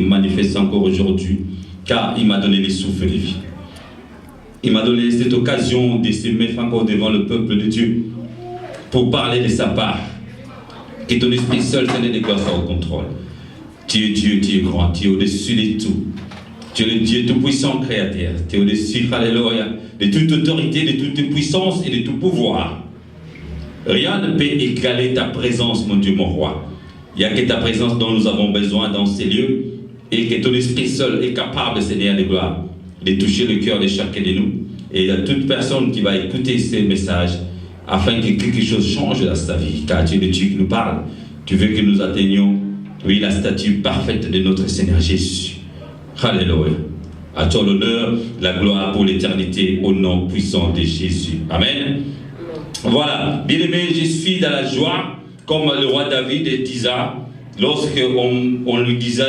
manifeste encore aujourd'hui, car il m'a donné les souffles de vie. Il m'a donné cette occasion de se mettre encore devant le peuple de Dieu pour parler de sa part. Que ton esprit seul, Seigneur de gloire, soit au contrôle. Tu es Dieu, tu es grand, tu es au-dessus de tout. Tu es le Dieu tout-puissant créateur. Tu es au-dessus, alléluia, de toute autorité, de toute puissance et de tout pouvoir. Rien ne peut égaler ta présence, mon Dieu, mon roi. Il n'y a que ta présence dont nous avons besoin dans ces lieux et que ton esprit seul est capable, Seigneur de gloire, de toucher le cœur de chacun de nous et à toute personne qui va écouter ces messages afin que quelque chose change dans sa vie, car tu es le Dieu qui nous parle. Tu veux que nous atteignions, oui, la statue parfaite de notre Seigneur Jésus. Alléluia. À toi l'honneur, la gloire pour l'éternité, au nom puissant de Jésus. Amen. Voilà, bien aimé, je suis dans la joie, comme le roi David disait, lorsque on lui disait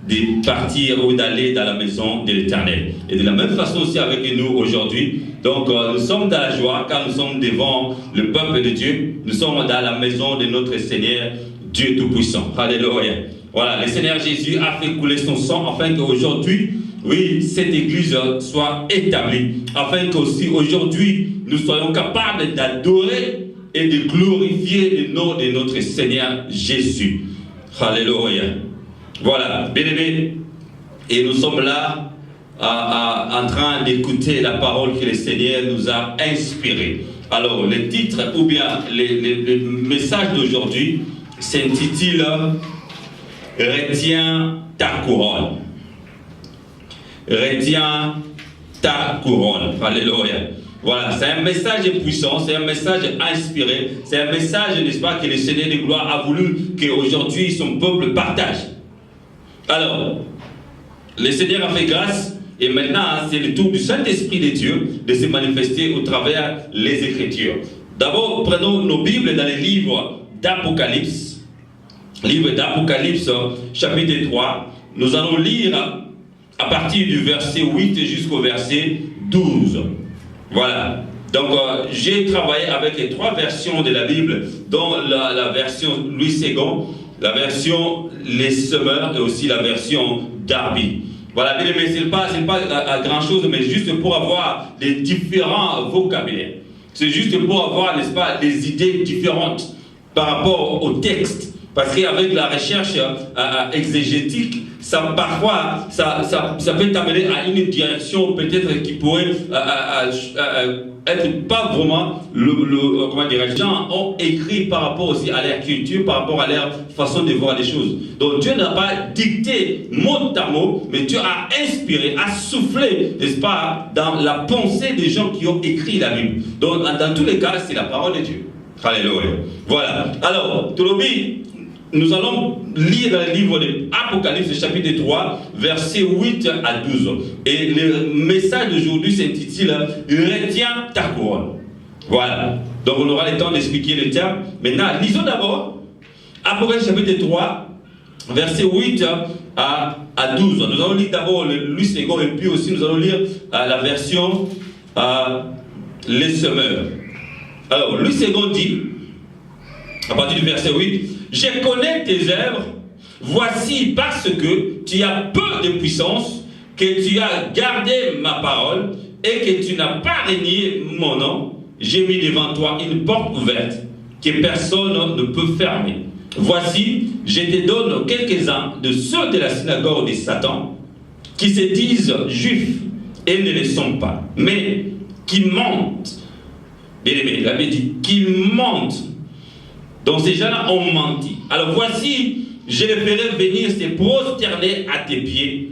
de partir ou d'aller dans la maison de l'Éternel. Et de la même façon aussi avec nous aujourd'hui. Donc nous sommes dans la joie car nous sommes devant le peuple de Dieu. Nous sommes dans la maison de notre Seigneur, Dieu Tout-Puissant. Alléluia. Voilà, le Seigneur Jésus a fait couler son sang afin qu'aujourd'hui, oui, cette église soit établie. Afin qu'aussi aujourd'hui, nous soyons capables d'adorer et de glorifier le nom de notre Seigneur Jésus. Alléluia. Voilà, bien aimé, et nous sommes là en train d'écouter la parole que le Seigneur nous a inspirée. Alors, le titre ou bien le message d'aujourd'hui s'intitule « Retiens ta couronne ». Retiens ta couronne. Alléluia. Voilà, c'est un message puissant, c'est un message inspiré, c'est un message, n'est-ce pas, que le Seigneur de gloire a voulu qu'aujourd'hui son peuple partage. Alors, le Seigneur a fait grâce et maintenant c'est le tour du Saint-Esprit de Dieu de se manifester au travers les Écritures. D'abord, prenons nos Bibles dans les livres d'Apocalypse. Livre d'Apocalypse, chapitre 3. Nous allons lire à partir du verset 8 jusqu'au verset 12. Voilà. Donc, j'ai travaillé avec les 3 versions de la Bible, dont la version Louis II, la version Les Semeurs et aussi la version Darby. Voilà, mais ce n'est pas grand-chose, mais juste pour avoir les différents vocabulaires. C'est juste pour avoir, n'est-ce pas, des idées différentes par rapport au texte. Parce qu'avec la recherche exégétique, parfois, ça peut t'amener à une direction peut-être qui pourrait être pas vraiment comment dire, les gens ont écrit par rapport aussi à leur culture, par rapport à leur façon de voir les choses. Donc Dieu n'a pas dicté mot à mot, mais Dieu a inspiré, a soufflé, n'est-ce pas, dans la pensée des gens qui ont écrit la Bible. Donc dans tous les cas, c'est la parole de Dieu. Alléluia. Voilà. Alors, Tolobi, nous allons lire dans le livre de l'Apocalypse, chapitre 3, versets 8 à 12. Et le message d'aujourd'hui s'intitule « Retiens ta couronne ». Voilà. Donc on aura le temps d'expliquer le terme. Maintenant, lisons d'abord Apocalypse, chapitre 3, versets 8 à 12. Nous allons lire d'abord le Louis II et puis aussi nous allons lire la version Les Semeurs. Alors, Louis II dit, à partir du verset 8, « Je connais tes œuvres, voici parce que tu as peu de puissance, que tu as gardé ma parole et que tu n'as pas renié mon nom. J'ai mis devant toi une porte ouverte que personne ne peut fermer. Voici, je te donne quelques-uns de ceux de la synagogue de Satan qui se disent juifs et ne le sont pas, mais qui mentent. » Bien aimé, il avait dit qu'ils mentent. Donc ces gens-là ont menti. Alors voici, je les ferai venir se prosterner à tes pieds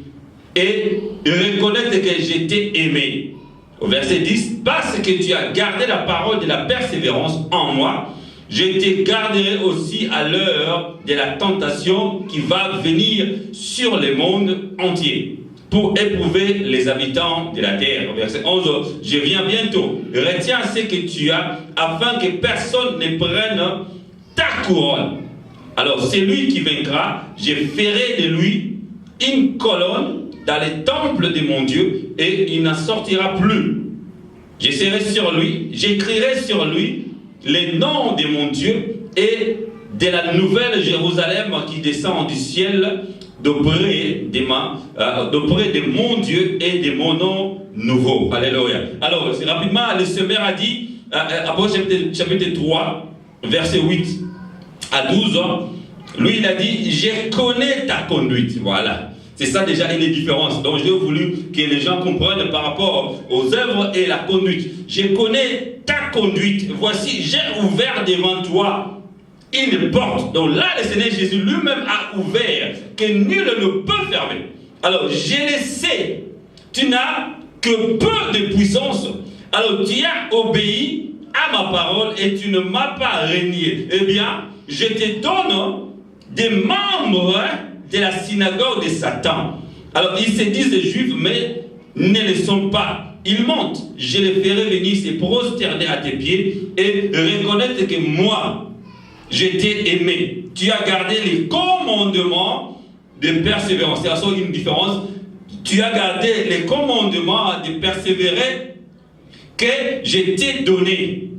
et reconnaître que je t'ai aimé. Au verset 10, parce que tu as gardé la parole de la persévérance en moi, je te garderai aussi à l'heure de la tentation qui va venir sur le monde entier pour éprouver les habitants de la terre. Au verset 11, je viens bientôt. Retiens ce que tu as afin que personne ne prenne ta couronne. Alors, celui qui vaincra, je ferai de lui une colonne dans le temple de mon Dieu et il n'en sortira plus. Je serai sur lui, j'écrirai sur lui les noms de mon Dieu et de la nouvelle Jérusalem qui descend du ciel d'auprès de mon Dieu et de mon nom nouveau. Alléluia. Alors, rapidement, le Seigneur a dit, Apocalypse chapitre 3, verset 8 à 12, lui il a dit, je connais ta conduite. Voilà. C'est ça déjà une différence. Donc j'ai voulu que les gens comprennent par rapport aux œuvres et la conduite. Je connais ta conduite. Voici, j'ai ouvert devant toi une porte. Donc là, le Seigneur Jésus lui-même a ouvert, que nul ne peut fermer. Alors, je le sais. Tu n'as que peu de puissance. Alors, tu as obéi à ma parole et tu ne m'as pas renié. Eh bien, je te donne des membres de la synagogue de Satan. Alors, ils se disent des Juifs, mais ne le sont pas. Ils montent. Je les ferai venir se prosterner à tes pieds et reconnaître que moi, je t'ai aimé. Tu as gardé les commandements de persévérance. C'est ça une différence. Tu as gardé les commandements de persévérer que je t'ai donné.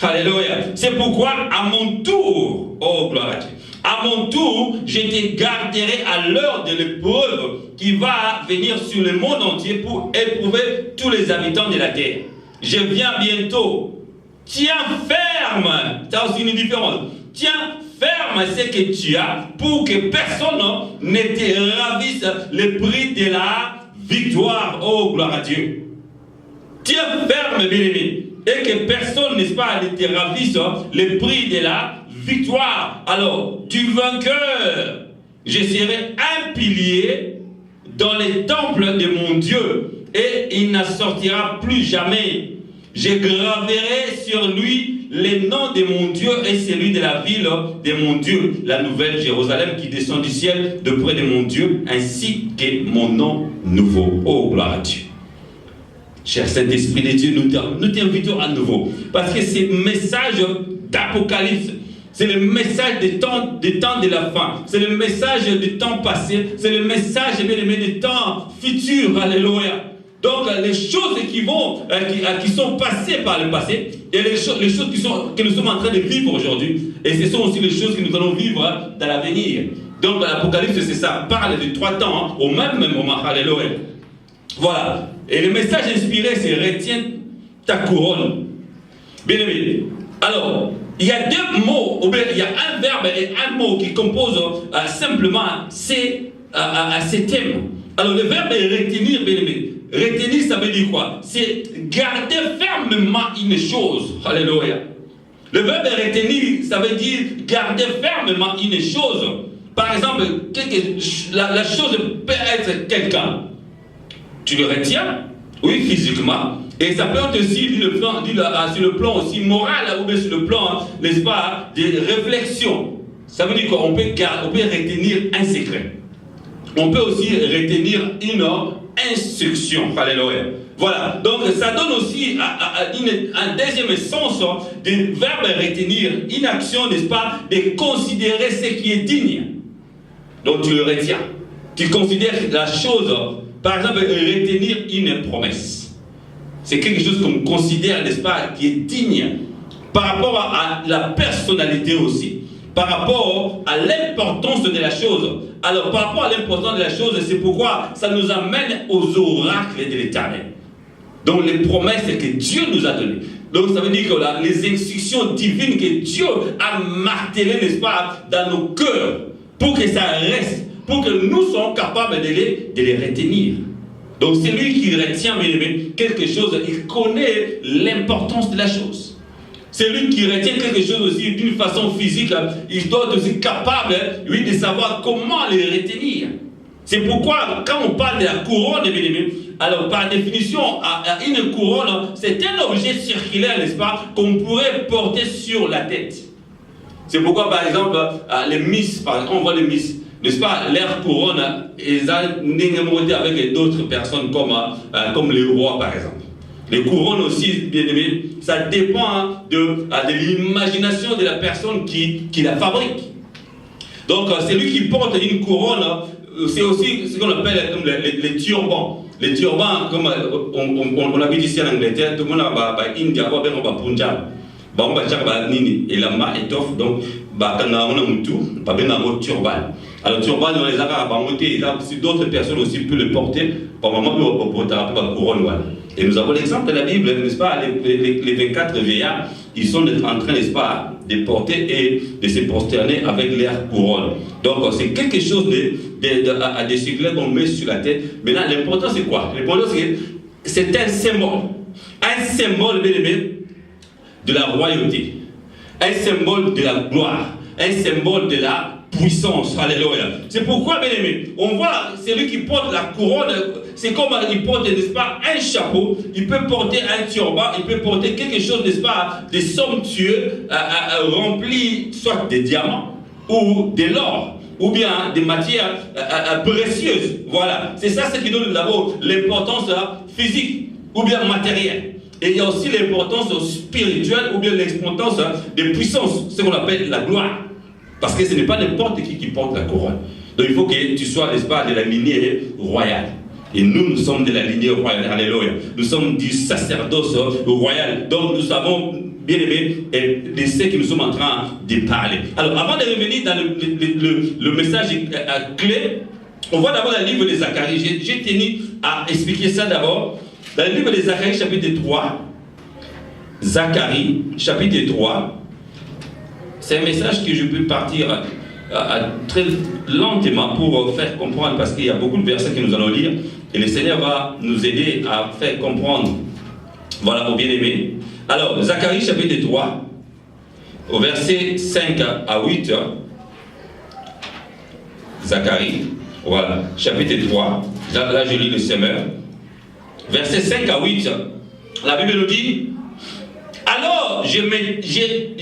Alléluia. C'est pourquoi, à mon tour, oh gloire à Dieu, à mon tour, je te garderai à l'heure de l'épreuve qui va venir sur le monde entier pour éprouver tous les habitants de la terre. Je viens bientôt. Tiens ferme. Ça aussi une différence. Tiens ferme ce que tu as pour que personne ne te ravisse le prix de la victoire. Oh, gloire à Dieu. Tiens ferme, bien-aimé. Et que personne, n'est-ce pas, ne te ravisse le prix de la victoire. Alors, du vainqueur, je serai un pilier dans les temples de mon Dieu et il n'en sortira plus jamais. Je graverai sur lui le nom de mon Dieu et celui de la ville de mon Dieu, la nouvelle Jérusalem qui descend du ciel de près de mon Dieu, ainsi que mon nom nouveau. Oh, gloire à Dieu. Cher Saint-Esprit de Dieu, nous t'invitons à nouveau. Parce que ce message d'Apocalypse, c'est le message des temps de la fin. C'est le message du temps passé. C'est le message des temps futurs. Alléluia. Donc, les choses qui sont passées par le passé et les choses que nous sommes en train de vivre aujourd'hui. Et ce sont aussi les choses que nous allons vivre dans l'avenir. Donc, l'Apocalypse, c'est ça. Parle de 3 temps au même moment. Alléluia. Voilà. Et le message inspiré, c'est retiens ta couronne. Bien aimé. Alors, il y a 2 mots, ou bien il y a un verbe et un mot qui composent simplement ces thèmes. Alors, le verbe est retenir, bien aimé. Retenir, ça veut dire quoi? C'est garder fermement une chose. Alléluia. Le verbe retenir, ça veut dire garder fermement une chose. Par exemple, la chose peut être quelqu'un. Tu le retiens, oui, physiquement. Et ça peut être aussi sur le plan aussi moral, ou bien sur le plan, n'est-ce pas, des réflexions. Ça veut dire qu'on peut retenir un secret. On peut aussi retenir une instruction. Alléluia. Voilà. Donc, ça donne aussi un deuxième sens du verbe retenir, une action, n'est-ce pas, de considérer ce qui est digne. Donc, tu le retiens. Tu considères la chose. Par exemple, retenir une promesse. C'est quelque chose qu'on considère, n'est-ce pas, qui est digne. Par rapport à la personnalité aussi. Par rapport à l'importance de la chose. Alors, par rapport à l'importance de la chose, c'est pourquoi ça nous amène aux oracles de l'Éternel. Donc, les promesses que Dieu nous a données. Donc, ça veut dire que les instructions divines que Dieu a martelées, n'est-ce pas, dans nos cœurs, pour que ça reste. Pour que nous soyons capables de les retenir. Donc c'est lui qui retient quelque chose, il connaît l'importance de la chose. C'est lui qui retient quelque chose aussi d'une façon physique, il doit être aussi capable, lui, de savoir comment les retenir. C'est pourquoi, quand on parle de la couronne, alors par définition, une couronne, c'est un objet circulaire, n'est-ce pas, qu'on pourrait porter sur la tête. C'est pourquoi, par exemple, les Miss, par exemple, on voit les Miss, n'est-ce pas, leur couronne, ils ont été avec d'autres personnes comme les rois, par exemple. Les couronnes aussi, bien aimés, ça dépend de l'imagination de la personne qui la fabrique. Donc, c'est lui qui porte une couronne, c'est aussi ce qu'on appelle les turbans. Les turbans, comme on habite ici en Angleterre, tout le monde a India, on a Punjab. Et la main étoffe, donc, quand on a un moutou, pas bien un turban. Alors turban, on les a monté, si d'autres personnes aussi peuvent le porter, par moment pour porter la couronne. Et nous avons l'exemple de la Bible, n'est-ce pas, les 24 vieillards, ils sont en train, n'est-ce pas, de porter et de se prosterner avec leur couronne. Donc c'est quelque chose de séculaire qu'on met sur la tête. Maintenant, l'important c'est quoi? L'important c'est que c'est un symbole, bien aimé, de la royauté, un symbole de la gloire, un symbole de la puissance. Alléluia. C'est pourquoi, bien aimé, on voit celui qui porte la couronne, c'est comme il porte, n'est-ce pas, un chapeau, il peut porter un turban, il peut porter quelque chose, n'est-ce pas, de somptueux, rempli soit de diamants ou de l'or, ou bien des matières précieuses. Voilà. C'est ça ce qui donne d'abord l'importance physique ou bien matérielle. Et il y a aussi l'importance spirituelle ou bien l'importance de puissance, ce qu'on appelle la gloire. Parce que ce n'est pas n'importe qui porte la couronne. Donc il faut que tu sois, n'est-ce pas, de la lignée royale. Et nous sommes de la lignée royale. Alléluia. Nous sommes du sacerdoce royal. Donc nous savons, bien aimé, de ce que nous sommes en train de parler. Alors avant de revenir dans le message clé, on voit d'abord dans le livre de Zacharie. J'ai tenu à expliquer ça d'abord. Dans le livre de Zacharie, chapitre 3, Zacharie, chapitre 3, c'est un message que je peux partir très lentement pour faire comprendre, parce qu'il y a beaucoup de versets que nous allons lire, et le Seigneur va nous aider à faire comprendre. Voilà, mon bien-aimé. Alors, Zacharie, chapitre 3, au verset 5 à 8, Zacharie, voilà, chapitre 3, là je lis le semeur. Versets 5 à 8, la Bible nous dit: alors je m'écrirai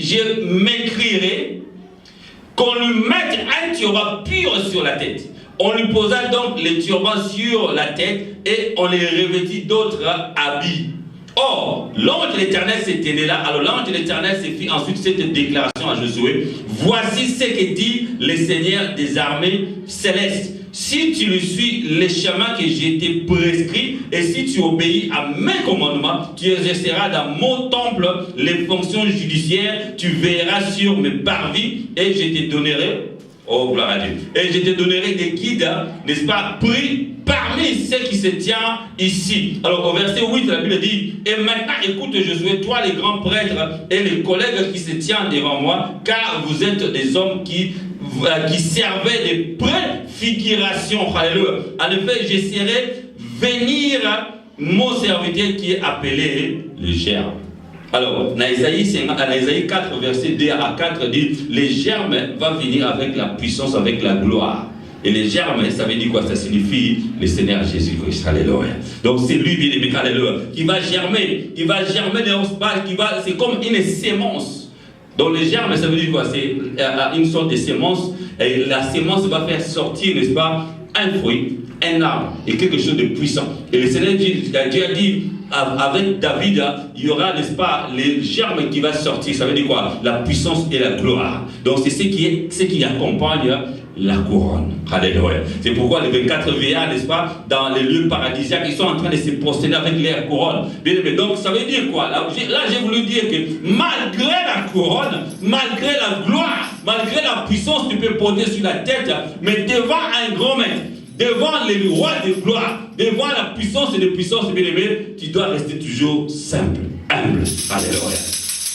qu'on lui mette un turban pur sur la tête. On lui posa donc les turbans sur la tête et on les revêtit d'autres habits. Or, l'ange de l'Éternel s'était là. Alors l'ange de l'Éternel s'est fait ensuite cette déclaration à Josué: voici ce que dit le Seigneur des armées célestes. Si tu le suis les chemins que j'ai été prescrits, et si tu obéis à mes commandements, tu exerceras dans mon temple les fonctions judiciaires, tu verras sur mes parvis, et je te donnerai, oh gloire à Dieu, et je te donnerai des guides, n'est-ce pas, pris parmi ceux qui se tiennent ici. Alors au verset 8, la Bible dit: et maintenant écoute Josué, toi les grands prêtres et les collègues qui se tiennent devant moi, car vous êtes des hommes qui servaient de préfiguration. Alléluia. En effet, j'essaierai venir mon serviteur qui est appelé le germe. Alors, dans Isaïe 4, verset 2 à 4, dit: les germes va venir avec la puissance, avec la gloire. Et les germes, ça veut dire quoi? Ça signifie le Seigneur Jésus-Christ. Alléluia. Donc c'est lui, bien aimé, alléluia, qui va germer. Il va germer c'est comme une sémence. Donc les germes, ça veut dire quoi? C'est une sorte de sémence. Et la sémence va faire sortir, n'est-ce pas, un fruit, un arbre et quelque chose de puissant. Et le Seigneur Dieu a dit avec David, il y aura, n'est-ce pas, les germes qui vont sortir. Ça veut dire quoi? La puissance et la gloire. Donc c'est ce qui accompagne la couronne. Alléluia. C'est pourquoi les 24 vieillards, n'est-ce pas, dans les lieux paradisiaques, ils sont en train de se prosterner avec leur couronne. Donc ça veut dire quoi? Là j'ai voulu dire que malgré la couronne, malgré la gloire, malgré la puissance que tu peux porter sur la tête, mais devant un grand maître, devant les rois de gloire, devant la puissance et les puissances, bien aimé, tu dois rester toujours simple, humble. Alléluia.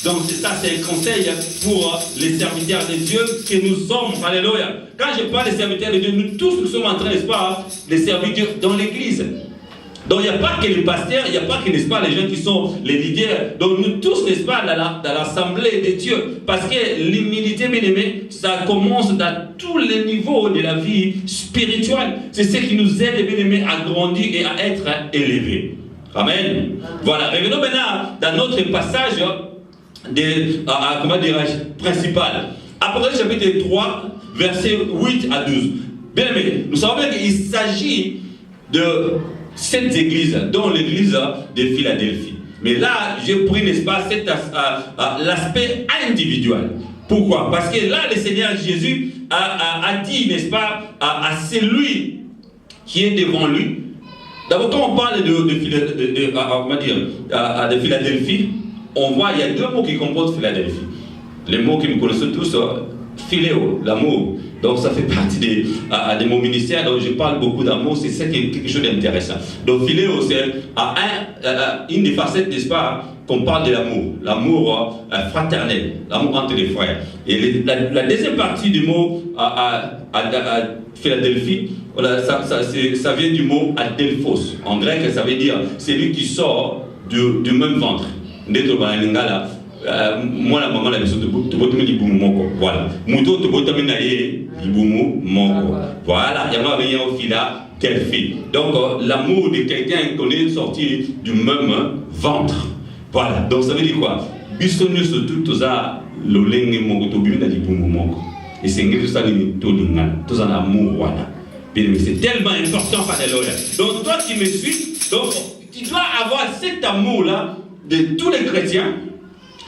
Donc c'est ça, c'est un conseil pour les serviteurs de Dieu que nous sommes. Alléluia. Quand je parle des serviteurs de Dieu, nous tous nous sommes en train, n'est-ce pas, de servir Dieu dans l'église. Donc il n'y a pas que les pasteurs, il n'y a pas que, n'est-ce pas, les gens qui sont les leaders. Donc nous tous, n'est-ce pas, dans l'assemblée de Dieu. Parce que l'humilité, bien aimé, ça commence dans tous les niveaux de la vie spirituelle. C'est ce qui nous aide, bien aimé, à grandir et à être élevés. Amen. Voilà, revenons maintenant dans notre passage principal. Apocalypse chapitre 3, versets 8 à 12. Bien aimé, nous savons bien qu'il s'agit de cette église, dont l'église de Philadelphie. Mais là, j'ai pris, n'est-ce pas, l'aspect individuel. Pourquoi? Parce que là, le Seigneur Jésus a dit, n'est-ce pas, à celui qui est devant lui. D'abord, quand on parle de Philadelphie, on voit, il y a deux mots qui composent Philadelphie. Les mots que nous connaissons tous, philéo, l'amour. Donc ça fait partie de mon ministère, donc je parle beaucoup d'amour, c'est ça qui est quelque chose d'intéressant. Donc philéo, c'est une des facettes, n'est-ce pas, qu'on parle de l'amour, l'amour fraternel, l'amour entre les frères. Et la deuxième partie du mot à Philadelphie, voilà, ça vient du mot adelphos. En grec, ça veut dire celui qui sort du même ventre. Moi la maman la maison de botomi libumu moko voilà muto to botomi na ye libumu moko voilà il y a bien au fila telle fille donc l'amour de quelqu'un qu'on est sorti du même ventre voilà donc ça veut dire quoi bisonyo surtout tout ça lolenge moko to bimi na libumu moko et c'est ngir ça ni to linga tout ça l'amour voilà bien c'est tellement important par les lois donc toi qui me suis donc tu dois avoir cet amour là de tous les chrétiens,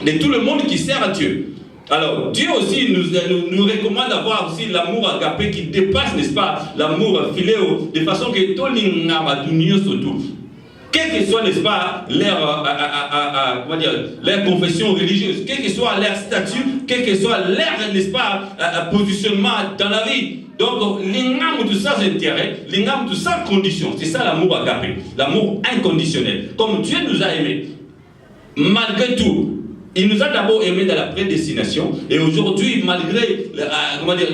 de tout le monde qui sert à Dieu. Alors, Dieu aussi nous recommande d'avoir aussi l'amour agapé qui dépasse, n'est-ce pas, l'amour philéo, de façon que tout le monde surtout, quel que soit, n'est-ce pas, leur confession religieuse, quel que soit leur statut, quel que soit leur, n'est-ce pas, positionnement dans la vie. Donc, l'ingam tout ça intérêt, l'ingam tout ça condition, c'est ça l'amour agapé, l'amour inconditionnel. Comme Dieu nous a aimés, malgré tout, il nous a d'abord aimés dans la prédestination, et aujourd'hui, malgré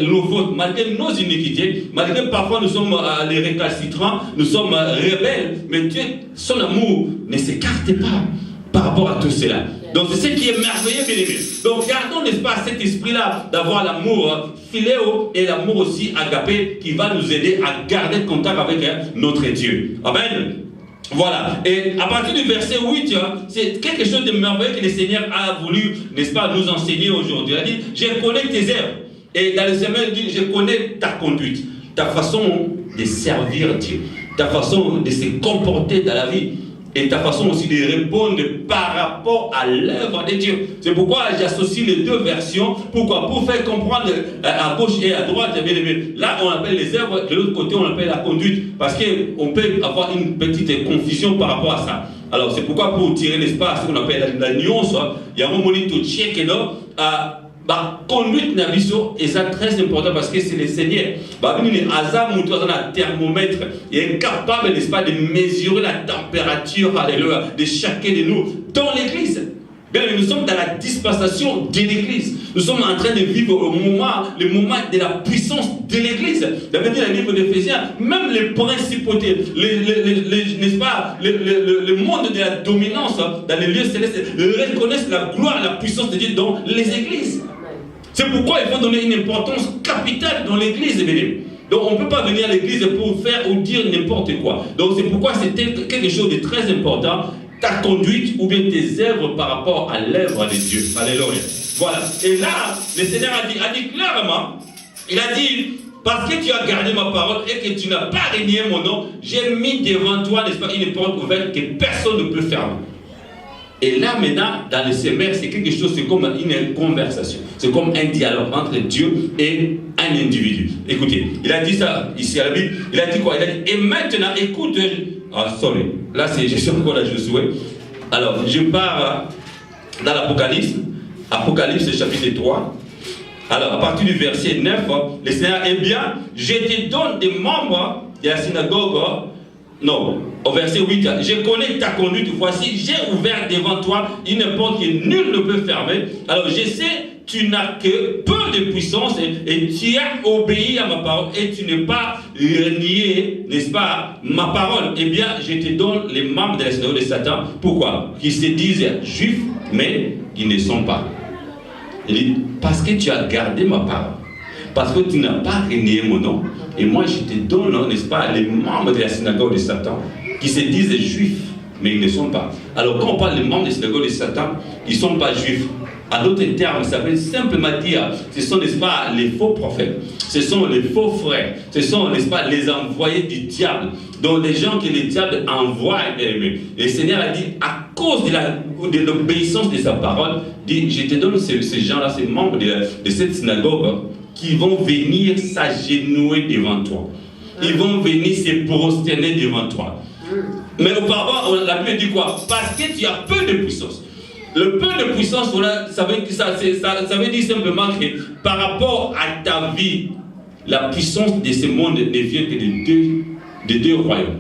nos fautes, malgré nos iniquités, malgré parfois nous sommes les récalcitrants, nous sommes rebelles, mais Dieu, son amour ne s'écarte pas par rapport à tout cela. Donc c'est ce qui est merveilleux, bien aimé. Donc gardons, n'est-ce pas, cet esprit-là d'avoir l'amour philéo et l'amour aussi agapé qui va nous aider à garder contact avec notre Dieu. Amen. Voilà, et à partir du verset 8, c'est quelque chose de merveilleux que le Seigneur a voulu, n'est-ce pas, nous enseigner aujourd'hui. Il a dit, je connais tes œuvres. Et dans le Seigneur, il dit, je connais ta conduite, ta façon de servir Dieu, ta façon de se comporter dans la vie, et ta façon aussi de répondre par rapport à l'œuvre de Dieu. C'est pourquoi j'associe les deux versions. Pourquoi? Pour faire comprendre à gauche et à droite. Là, on appelle les œuvres, de l'autre côté, on appelle la conduite. Parce qu'on peut avoir une petite confusion par rapport à ça. Alors, c'est pourquoi pour tirer l'espace, ce qu'on appelle la nuance, il y a un moment où check et là, conduite nabiso et ça très important parce que c'est le Seigneur. Un thermomètre est capable, n'est-ce pas, de mesurer la température, alléluia, de chacun de nous dans l'église. Bien, nous sommes dans la dispensation de l'église. Nous sommes en train de vivre le moment de la puissance de l'église. Dans le livre d'Éphésiens, même les principautés, n'est-ce pas, le monde de la dominance dans les lieux célestes reconnaissent la gloire, la puissance de Dieu dans les églises. C'est pourquoi il faut donner une importance capitale dans l'église, béni. Donc on ne peut pas venir à l'église pour faire ou dire n'importe quoi. Donc c'est pourquoi c'était quelque chose de très important, ta conduite ou bien tes œuvres par rapport à l'œuvre de Dieu. Alléluia. Voilà. Et là, le Seigneur a dit clairement, il a dit, parce que tu as gardé ma parole et que tu n'as pas renié mon nom, j'ai mis devant toi, n'est-ce pas, une porte ouverte que personne ne peut fermer. Et là, maintenant, dans le semeur, c'est quelque chose, c'est comme une conversation. C'est comme un dialogue entre Dieu et un individu. Écoutez, il a dit ça ici à la Bible. Il a dit quoi? Il a dit, et maintenant, écoute. Là, je suis encore à Josué. Alors, je pars dans l'Apocalypse. Apocalypse, chapitre 3. Alors, à partir du verset 9, le Seigneur, eh bien, je te donne des membres de la synagogue. Non, au verset 8, je connais ta conduite, voici, j'ai ouvert devant toi une porte que nul ne peut fermer. Alors je sais, tu n'as que peu de puissance et tu as obéi à ma parole et tu n'es pas nié, n'est-ce pas, ma parole. Eh bien, je te donne les membres de la synagogue de Satan. Pourquoi? Qui se disent juifs, mais qui ne sont pas. Il dit, parce que tu as gardé ma parole. Parce que tu n'as pas renié mon nom. Et moi, je te donne, n'est-ce pas, les membres de la synagogue de Satan qui se disent juifs, mais ils ne sont pas. Alors, quand on parle des membres de la synagogue de Satan, ils ne sont pas juifs. En d'autres termes, ça veut simplement dire, ce sont, n'est-ce pas, les faux prophètes, ce sont les faux frères, ce sont, n'est-ce pas, les envoyés du diable. Donc, les gens que le diable envoie, et le Seigneur a dit, à cause de l'obéissance de sa parole, dit, je te donne ces gens-là, ces membres de cette synagogue, qui vont venir s'agenouiller devant toi. Ils vont venir se prosterner devant toi. Mais auparavant, la Bible dit quoi? Parce que tu as peu de puissance. Le peu de puissance, voilà, ça veut dire simplement que par rapport à ta vie, la puissance de ce monde ne vient que de deux royaumes.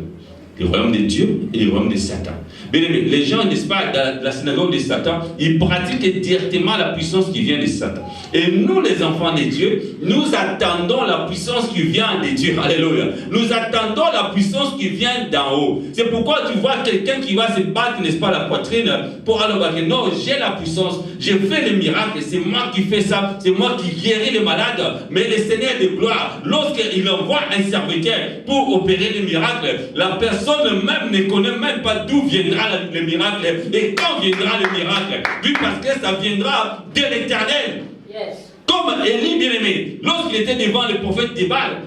Le royaume de Dieu et le royaume de Satan. Bien aimé, les gens, n'est-ce pas, dans la synagogue de Satan, ils pratiquent directement la puissance qui vient de Satan. Et nous, les enfants de Dieu, nous attendons la puissance qui vient de Dieu. Alléluia. Nous attendons la puissance qui vient d'en haut. C'est pourquoi tu vois quelqu'un qui va se battre, n'est-ce pas, la poitrine pour aller au bac. Non, j'ai la puissance, j'ai fait les miracles, c'est moi qui fais ça, c'est moi qui guéris les malades. Mais le Seigneur de gloire, lorsqu'il envoie un serviteur pour opérer les miracles, la personne même ne connaît même pas d'où viendra le miracle et quand viendra le miracle. Oui, parce que ça viendra de l'Éternel. Yes. Comme Élie, bien aimé, lorsqu'il était devant le prophète de Baal,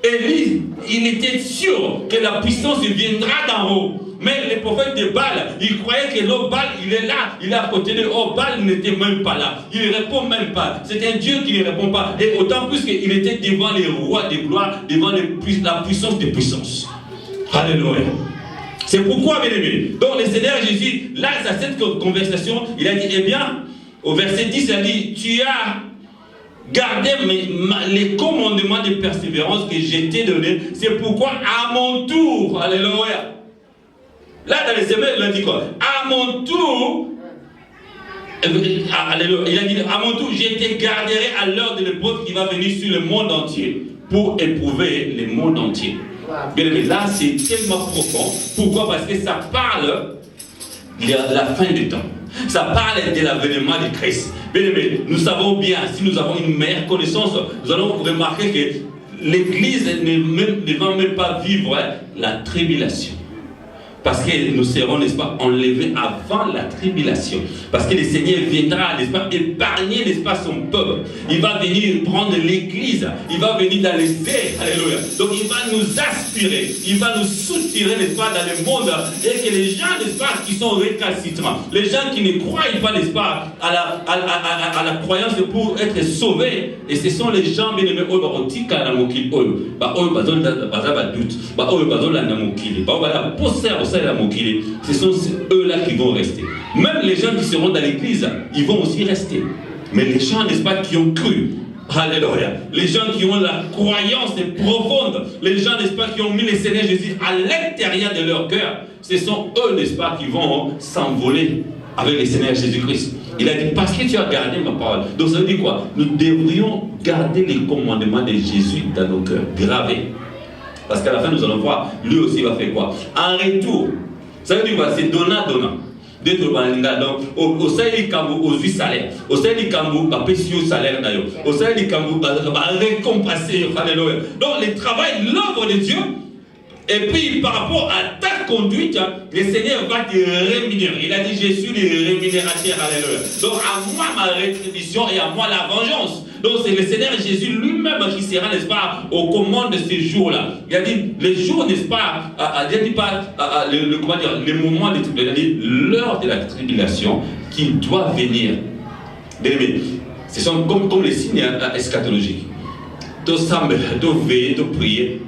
Élie, il était sûr que la puissance viendra d'en haut. Mais le prophète de Baal, il croyait que l'eau Baal, il est là, il est à côté de l'eau. Baal n'était même pas là. Il ne répond même pas. C'est un Dieu qui ne répond pas. Et autant plus qu'il était devant les rois de gloire, devant la puissance des puissances. Alléluia. C'est pourquoi, bien aimé, donc le Seigneur Jésus, là, à cette conversation, il a dit, eh bien, au verset 10, il a dit, tu as gardé les commandements de persévérance que je t'ai donnés, c'est pourquoi à mon tour, alléluia. Là, dans les semaines, il a dit quoi? À mon tour, alléluia, il a dit, à mon tour, je te garderai à l'heure de l'épreuve qui va venir sur le monde entier, pour éprouver le monde entier. Bien aimé, là c'est tellement profond. Pourquoi? Parce que ça parle de la fin du temps. Ça parle de l'avènement de Christ. Bien aimé, nous savons bien, si nous avons une meilleure connaissance, nous allons remarquer que l'Église ne va même pas vivre la tribulation. Parce que nous serons, n'est-ce pas, enlevés avant la tribulation. Parce que le Seigneur viendra, n'est-ce pas, épargner, n'est-ce pas, son peuple. Il va venir prendre l'église. Il va venir dans les airs. Alléluia. Donc il va nous aspirer. Il va nous soutirer, n'est-ce pas, dans le monde. Et que les gens, n'est-ce pas, qui sont récalcitrants, les gens qui ne croient pas, n'est-ce pas, à la croyance pour être sauvés. Et ce sont les gens, bien aimés, ce sont eux-là qui vont rester. Même les gens qui seront dans l'église, ils vont aussi rester. Mais les gens, n'est-ce pas, qui ont cru, alléluia, les gens qui ont la croyance profonde, les gens, n'est-ce pas, qui ont mis le Seigneur Jésus à l'intérieur de leur cœur, ce sont eux, n'est-ce pas, qui vont s'envoler avec le Seigneur Jésus-Christ. Il a dit, parce que tu as gardé ma parole. Donc ça veut dire quoi? Nous devrions garder les commandements de Jésus dans nos cœurs, gravés. Parce qu'à la fin, nous allons voir, lui aussi va faire quoi? En retour, ça veut dire quoi? C'est donnant. Donc, au sein du Kambou, aux 8 salaires, au sein du Kambou, à pécio salaire d'ailleurs, au sein du Kambou, à récompenser, alléluia. Donc, le travail, l'œuvre de Dieu, et puis par rapport à ta conduite, le Seigneur va te rémunérer. Il a dit, je suis le rémunérateur, alléluia. Donc, à moi ma rétribution et à moi la vengeance. Donc c'est le Seigneur Jésus lui-même qui sera, n'est-ce pas, aux commandes de ces jours-là. Il a dit, les jours, n'est-ce pas, il a dit pas, comment dire, les moments de tribulation, il a dit, l'heure de la tribulation qui doit venir. Bien aimé, ce sont comme les signes eschatologiques. Tu sembles, tu veilles, tu prier,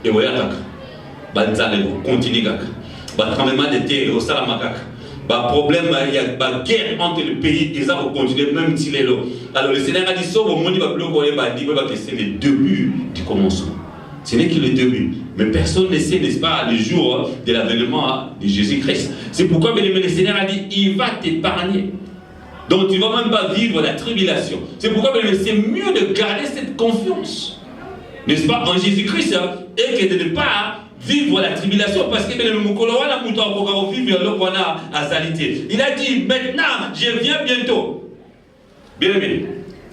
et voilà, continue, tremblement de terre, au salamaka. Problème, il y a une guerre entre les pays, ils vont continuer, même si les lots. Alors le Seigneur a dit, sauf au monde, il va plus que c'est le début du commencement. Ce n'est que le début. Mais personne ne sait, n'est-ce pas, le jour de l'avènement de Jésus-Christ. C'est pourquoi le Seigneur a dit, il va t'épargner. Donc tu ne vas même pas vivre la tribulation. C'est pourquoi c'est mieux de garder cette confiance, n'est-ce pas, en Jésus-Christ, et que de ne pas vivre la tribulation, parce que il a dit, maintenant, je viens bientôt. Bien aimé,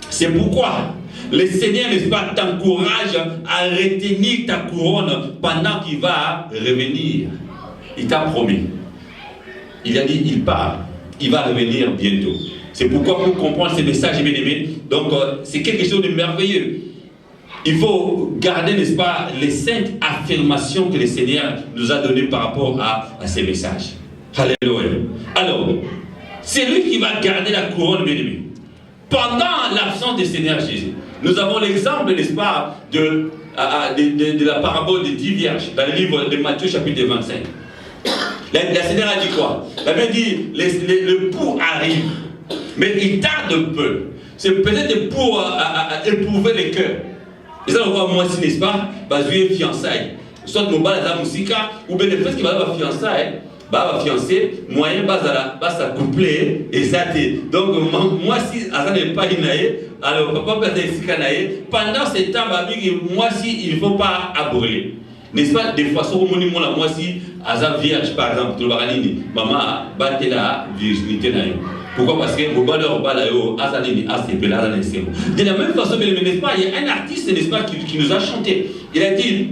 c'est pourquoi le Seigneur, n'est-ce pas, t'encourage à retenir ta couronne pendant qu'il va revenir. Il t'a promis. Il a dit, il part. Il va revenir bientôt. C'est pourquoi, pour comprendre ce message, bien aimé, donc c'est quelque chose de merveilleux. Il faut garder, n'est-ce pas, les 5 affirmations que le Seigneur nous a données par rapport à ces messages. Alléluia. Alors, c'est lui qui va garder la couronne, bien aimé. Pendant l'absence du Seigneur Jésus, nous avons l'exemple, n'est-ce pas, de la parabole des 10 vierges, dans le livre de Matthieu, chapitre 25. La Seigneur a dit quoi? La Bible dit, le pour arrive, mais il tarde peu. C'est peut-être pour éprouver les cœurs. Et ça, on voit moi aussi, n'est-ce pas? Jouer fiançailles. Soit mon bal à la musique, ou bien le fait qu'il va avoir fiançailles, va fiancé, moyen va s'accoupler, et ça t'est. Donc, moi, si ça n'est pas inaïe, alors papa peut être ici, pendant ce temps, moi, si il ne faut pas brûler. N'est-ce pas? Des fois, si on dit moi, si Asa vierge, par exemple, tu vas dire, maman, batte la virginité. Pourquoi? Parce que mon baleur balayo, Azanini, Asepel, Azanesem. De la même façon, n'est-ce pas? Il y a un artiste, n'est-ce pas, qui nous a chanté. Il a dit,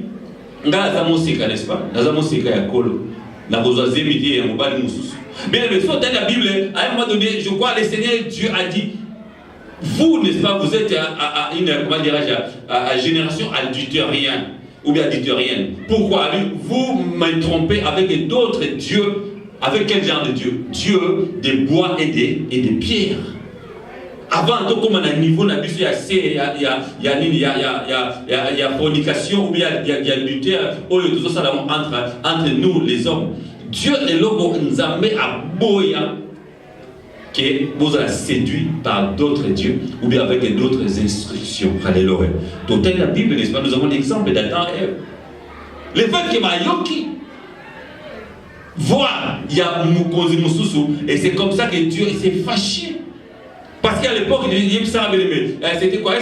Nazamoseka, n'est-ce pas? Nazamoseka Yakolo. Nazamoseka Midi et Mobali Moussous. Mais dans la Bible, à un moment donné, je crois, le Seigneur Dieu a dit, vous, n'est-ce pas, vous êtes à une, comment dirais-je, à génération adultérienne ou bien adultérienne. Pourquoi? Vous me trompez avec d'autres dieux. Avec quel genre de Dieu? Dieu des bois et des pierres. Avant, donc, comme on a un niveau, il y a fornication, ou bien il y a lutte entre nous, les hommes. Dieu est l'homme nous a mis à boya, que vous avez séduit par d'autres dieux, ou bien avec d'autres instructions. Alléluia. Dans la Bible, n'est-ce pas, nous avons l'exemple d'Adam et Ève. Le fait que Mayoki, voir, il y a Mukonzi Moussousou, et c'est comme ça que Dieu s'est fâché. Parce qu'à l'époque, c'était quoi?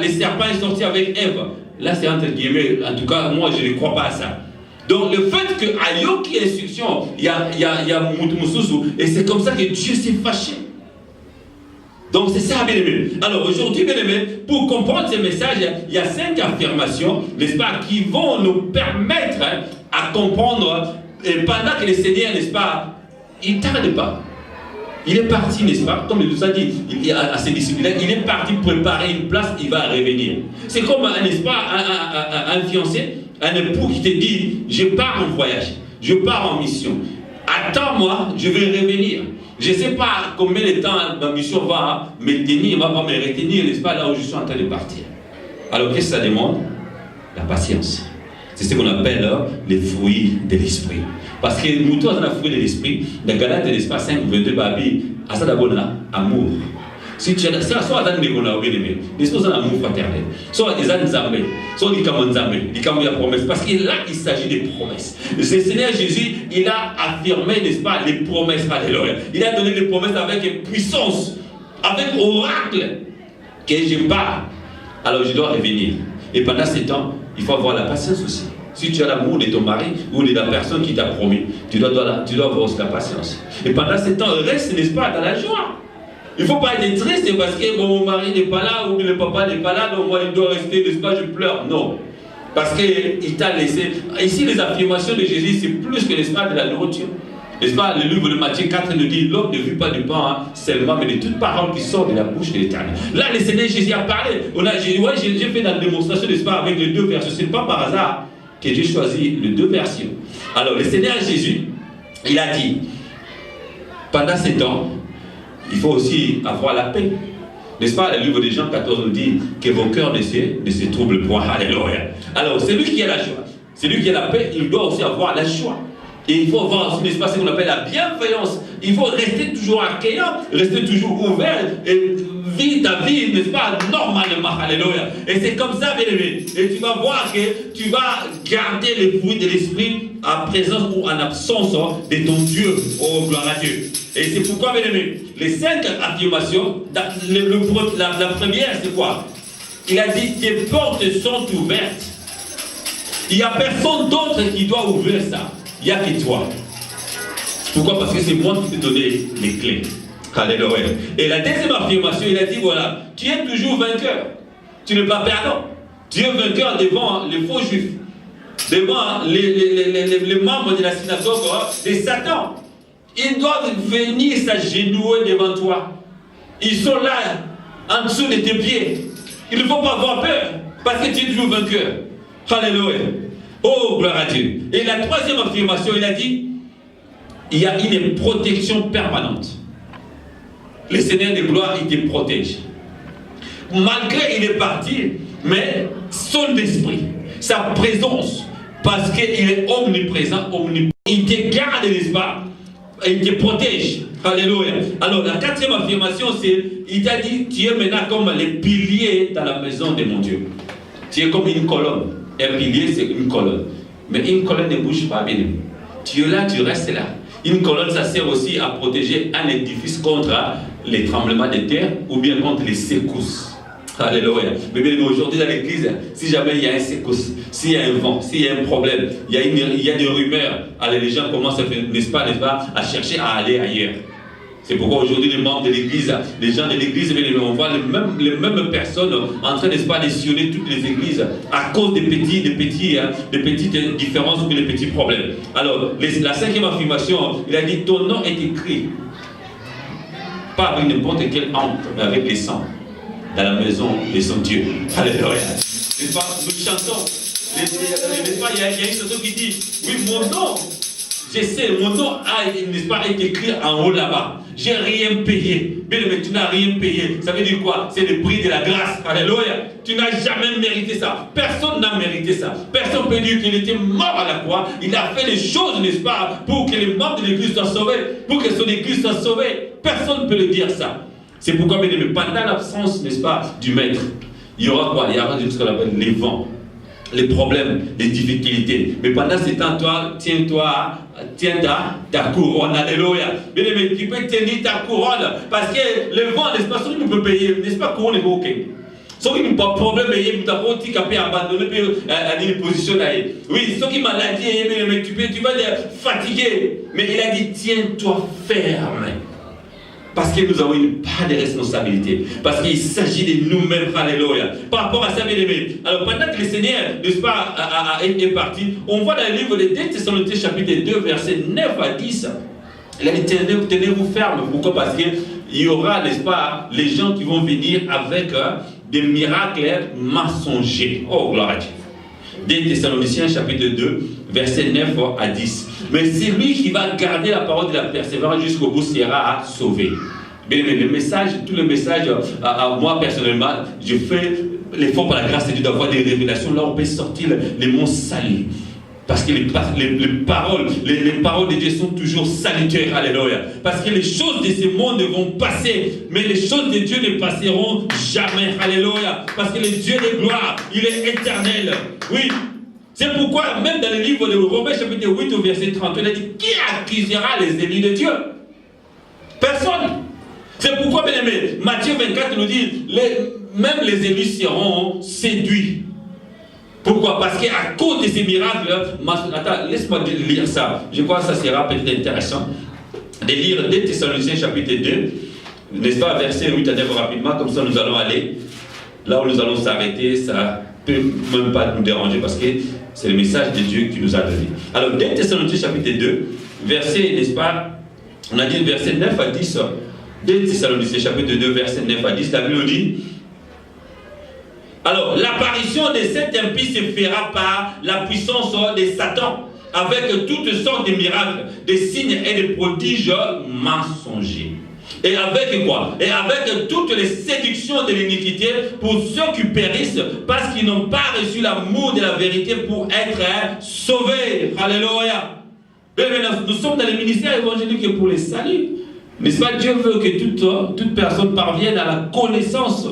Les serpents sont sortis avec Ève. Là, c'est entre guillemets, en tout cas, moi, je ne crois pas à ça. Donc, le fait que Ayoki instruction, il y a Moussousou, et c'est comme ça que Dieu s'est fâché. Donc, c'est ça, bien aimé. Alors, aujourd'hui, bien aimé, pour comprendre ces messages, il y a 5 affirmations, n'est-ce pas, qui vont nous permettre à comprendre. Et pendant que le Seigneur, n'est-ce pas, il ne tarde pas. Il est parti, n'est-ce pas, comme il nous a dit à ses disciples, il est parti préparer une place, il va revenir. C'est comme, n'est-ce pas, un fiancé, un époux qui te dit, je pars en voyage, je pars en mission. Attends-moi, je vais revenir. Je ne sais pas combien de temps ma mission va me tenir, va pas me retenir, n'est-ce pas, là où je suis en train de partir. Alors, qu'est-ce que ça demande? La patience. C'est ce qu'on appelle les fruits de l'esprit. Parce que nous tous, on a les fruits de l'esprit. Dans Galates, n'est-ce pas, 5, 22, babi, à ça d'abord, amour. Si tu as ça, soit dans les gens qui bien, n'est-ce pas, un amour fraternel. Soit ils ont des armées, soit ils ont des armées, ils ont des promesses. Parce que là, il s'agit des promesses. Le Seigneur Jésus, il a affirmé, n'est-ce pas, les promesses. Alléluia. Il a donné des promesses avec puissance, avec oracle, que je pars. Alors je dois revenir. Et pendant ce temps, il faut avoir la patience aussi. Si tu as l'amour de ton mari ou de la personne qui t'a promis, tu dois avoir aussi la patience. Et pendant ce temps, reste, n'est-ce pas, dans la joie. Il ne faut pas être triste parce que mon mari n'est pas là ou le papa n'est pas là, donc moi il doit rester, n'est-ce pas, je pleure. Non. Parce qu'il t'a laissé. Ici, les affirmations de Jésus, c'est plus que, n'est-ce pas, de la nourriture. N'est-ce pas, le livre de Matthieu 4 nous dit, l'homme ne vit pas du pain seulement, mais de toute parole qui sort de la bouche de l'Éternel. Là, le Seigneur Jésus a parlé. J'ai fait la démonstration, n'est-ce pas, avec les 2 versions. Ce n'est pas par hasard que j'ai choisi les 2 versions. Alors, le Seigneur Jésus, il a dit, pendant ces temps, il faut aussi avoir la paix. N'est-ce pas, le livre de Jean 14 nous dit que vos cœurs ne se troublent point. Alléluia. Alors, celui qui a la joie, celui qui a la paix, il doit aussi avoir la joie. Et il faut avoir aussi, n'est-ce pas, ce qu'on appelle la bienveillance. Il faut rester toujours accueillant, rester toujours ouvert et vivre ta vie, n'est-ce pas, normalement. Alléluia. Et c'est comme ça, bien aimé. Et tu vas voir que tu vas garder les fruits de l'esprit en présence ou en absence de ton Dieu. Oh, gloire à Dieu. Et c'est pourquoi, bien aimé, les 5 affirmations, la première, c'est quoi? Il a dit, tes portes sont ouvertes. Il n'y a personne d'autre qui doit ouvrir ça. Il n'y a que toi. Pourquoi? Parce que c'est moi qui t'ai donné les clés. Alléluia. Et la deuxième affirmation, il a dit, voilà, tu es toujours vainqueur. Tu n'es pas perdant. Tu es vainqueur devant les faux juifs, devant les membres de la synagogue de Satan. Ils doivent venir s'agenouiller devant toi. Ils sont là, en dessous de tes pieds. Il ne faut pas avoir peur, parce que tu es toujours vainqueur. Alléluia. Oh, gloire à Dieu. Et la troisième affirmation, il a dit, il y a une protection permanente. Le Seigneur de gloire, il te protège. Malgré il est parti, mais son esprit, sa présence, parce qu'il est omniprésent, omnipotent, Il te garde, n'est-ce pas? Il te protège. Alléluia. Alors, la quatrième affirmation, c'est, il t'a dit, tu es maintenant comme les piliers dans la maison de mon Dieu. Tu es comme une colonne. Un pilier, c'est une colonne. Mais une colonne ne bouge pas, bien. Tu es là, tu restes là. Une colonne, ça sert aussi à protéger un édifice contre les tremblements de terre ou bien contre les secousses. Alléluia. Mais bien aujourd'hui dans l'église, si jamais il y a un secousse, s'il y a un vent, s'il y a un problème, il y a des rumeurs, alors les gens commencent, n'est-ce pas, à chercher à aller ailleurs. C'est pourquoi aujourd'hui les membres de l'église, les gens de l'église, on voit les mêmes personnes en train, n'est-ce pas, de sillonner toutes les églises à cause des petites différences ou des petits problèmes. Alors, la cinquième affirmation, il a dit, ton nom est écrit, pas avec n'importe quel encre, mais avec les sangs, dans la maison de son Dieu. Alléluia. N'est-ce pas, nous chantons, n'est-ce pas, il y a une chanson qui dit, oui, mon nom, je sais, mon nom n'est-ce pas, est écrit en haut là-bas. J'ai rien payé. Mais tu n'as rien payé. Ça veut dire quoi? C'est le prix de la grâce. Alléluia. Tu n'as jamais mérité ça. Personne n'a mérité ça. Personne ne peut dire qu'il était mort à la croix. Il a fait les choses, n'est-ce pas, pour que les membres de l'église soient sauvés, pour que son église soit sauvée. Personne ne peut le dire ça. C'est pourquoi, bien aimé, pendant l'absence, n'est-ce pas, du maître, il y aura quoi? Il y aura ce qu'on appelle les vents, les problèmes, les difficultés. Mais pendant ce temps, toi, tiens ta couronne. Alléluia. Bien aimé, tu peux tenir ta couronne parce que le vent, n'est-ce pas, celui qui peut payer, n'est-ce pas, couronne est ok. Ceux qui n'ont pas de problème, ils n'ont pas abandonner les positions là. Oui, ceux qui maladie, tu vas les fatiguer. Mais il a dit, tiens-toi ferme. Parce que nous avons une part de responsabilité. Parce qu'il s'agit de nous-mêmes. Alléluia. Par rapport à ça, bien aimé. Alors, pendant que le Seigneur, n'est-ce pas, est parti, on voit dans le livre de 2 Thessaloniciens, chapitre 2, versets 9 à 10. Il a dit, tenez-vous ferme. Pourquoi? Parce qu'il y aura, n'est-ce pas, les gens qui vont venir avec des miracles mensongers. Oh, gloire à Dieu. 2 Thessaloniciens, chapitre 2, versets 9 à 10. Mais celui qui va garder la parole de la persévérance jusqu'au bout sera sauvé. Bien, le message, tout le message, à moi personnellement, je fais l'effort par la grâce de Dieu d'avoir des révélations. Là, on peut sortir les mots salis. Parce que les paroles de Dieu sont toujours salutaires. Alléluia. Parce que les choses de ce monde vont passer, mais les choses de Dieu ne passeront jamais. Alléluia. Parce que le Dieu de gloire, il est éternel. Oui. C'est pourquoi, même dans le livre de Romains, chapitre 8, au verset 30, il a dit, qui accusera les élus de Dieu? Personne. C'est pourquoi, bien aimé, Matthieu 24 nous dit, même les élus seront séduits. Pourquoi? Parce qu'à cause de ces miracles, attends, laisse-moi lire ça. Je crois que ça sera peut-être intéressant de lire 2 Thessaloniciens chapitre 2, n'est-ce pas, verset 8 à 9 rapidement, comme ça nous allons aller. Là où nous allons s'arrêter, ça ne peut même pas nous déranger parce que c'est le message de Dieu qui nous a donné. Alors, 2 Thessaloniciens chapitre 2, verset, n'est-ce pas, on a dit verset 9 à 10, 2 Thessaloniciens chapitre 2, verset 9 à 10, la Bible nous dit, alors, l'apparition de cet impie se fera par la puissance de Satan, avec toutes sortes de miracles, des signes et des prodiges mensongers. Et avec quoi? Et avec toutes les séductions de l'iniquité pour ceux qui périssent parce qu'ils n'ont pas reçu l'amour de la vérité pour être sauvés. Alléluia. Nous sommes dans le ministère évangélique pour les saluts. N'est-ce pas? Dieu veut que toute personne parvienne à la connaissance.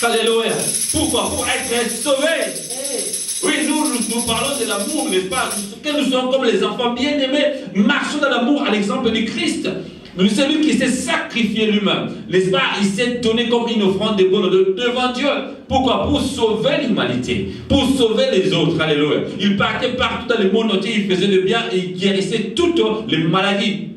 Alléluia. Pourquoi? Pour être sauvé. Oui, nous parlons de l'amour, n'est-ce pas? Que nous sommes comme les enfants bien-aimés, marchons dans l'amour à l'exemple de Christ. Mais celui qui s'est sacrifié lui-même, n'est-ce pas? Il s'est donné comme une offrande de bonheur devant Dieu. Pourquoi? Pour sauver l'humanité, pour sauver les autres. Alléluia. Il partait partout dans le monde entier, il faisait le bien et il guérissait toutes les maladies.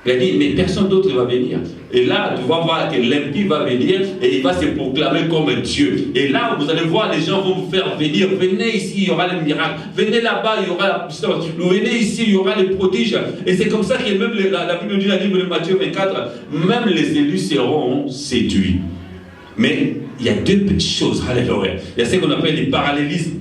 Il a dit, mais personne d'autre va venir. Et là, tu vas voir que l'impie va venir et il va se proclamer comme Dieu. Et là, vous allez voir, les gens vont vous faire venir. Venez ici, il y aura les miracles. Venez là-bas, il y aura la puissance. Venez ici, il y aura les prodiges. Et c'est comme ça que même la Bible dit dans le livre de Matthieu 24, même les élus seront séduits. Mais il y a deux petites choses. Alléluia. Il y a ce qu'on appelle les parallélismes.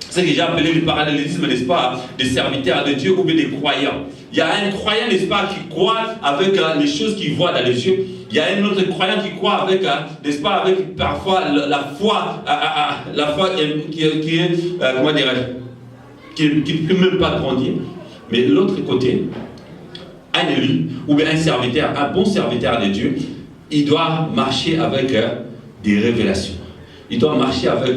C'est ce que j'ai appelé le parallélisme, n'est-ce pas, des serviteurs de Dieu ou bien des croyants. Il y a un croyant, n'est-ce pas, qui croit avec les choses qu'il voit dans les yeux. Il y a un autre croyant qui croit avec, n'est-ce pas, avec parfois la foi qui est, comment dirais-je, qui ne peut même pas grandir. Mais de l'autre côté, un élu ou bien un serviteur, un bon serviteur de Dieu, il doit marcher avec des révélations. Il doit marcher avec